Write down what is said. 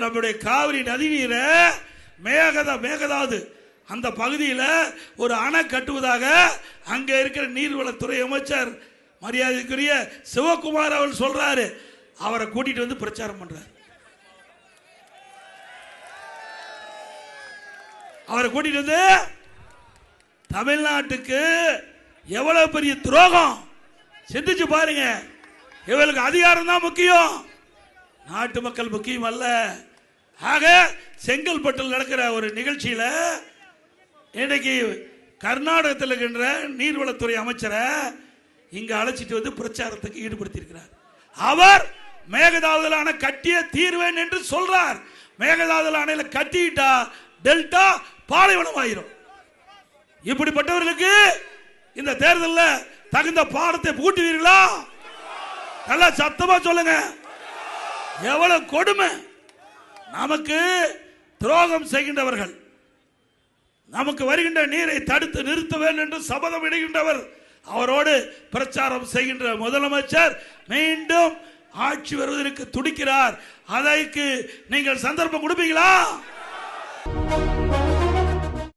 நம்முடைய காவிரி நதிநீரை மேகதாது அந்த பகுதியில் ஒரு அணை கட்டுவதாக அங்கே இருக்கிற நீர்வளத்துறை அமைச்சர் மரியாதைக்குரிய சிவகுமார் அவர் சொல்றாரு. அவரை கூட்டிட்டு வந்து பிரச்சாரம் பண்றாரு. அவரை கூட்டிட்டு வந்து தமிழ்நாட்டுக்கு எவ்வளவு பெரிய துரோகம் சிந்திச்சு பாருங்க. இவர்களுக்கு அதிகாரம் தான் முக்கியம், நாட்டு மக்கள் முக்கியம் அல்ல. ஆக செங்கல்பட்டில் நடக்கிற ஒரு நிகழ்ச்சியில் இன்னைக்கு கர்நாடகத்தில் இருக்கின்ற நீர்வளத்துறை அமைச்சரை இங்க அழைச்சிட்டு வந்து பிரச்சாரத்துக்கு ஈடுபடுத்தியிருக்கிறார். அவர் மேகதாது அணை கட்டிய தீர்வேன் என்று சொல்றார். மேகதாது அணையில கட்டிட்டா டெல்டா பாலைவனம் ஆயிரும். இப்படிப்பட்டவர்களுக்கு இந்த தேர்தலில் தகுந்த பாடத்தை பூட்டுவீர்களா? நல்லா சத்தமா சொல்லுங்க. எவ்வளவு கொடுமை! நமக்கு துரோகம் செய்கின்றவர்கள், நமக்கு வருகின்ற நீரை தடுத்து நிறுத்த வேண்டும் என்று சபதம் இடுகின்றவர், அவரோடு பிரச்சாரம் செய்கின்ற முதலமைச்சர் மீண்டும் ஆட்சி வருவதற்கு துடிக்கிறார். அதற்கு நீங்கள் சந்தர்ப்பம் கொடுப்பீங்களா?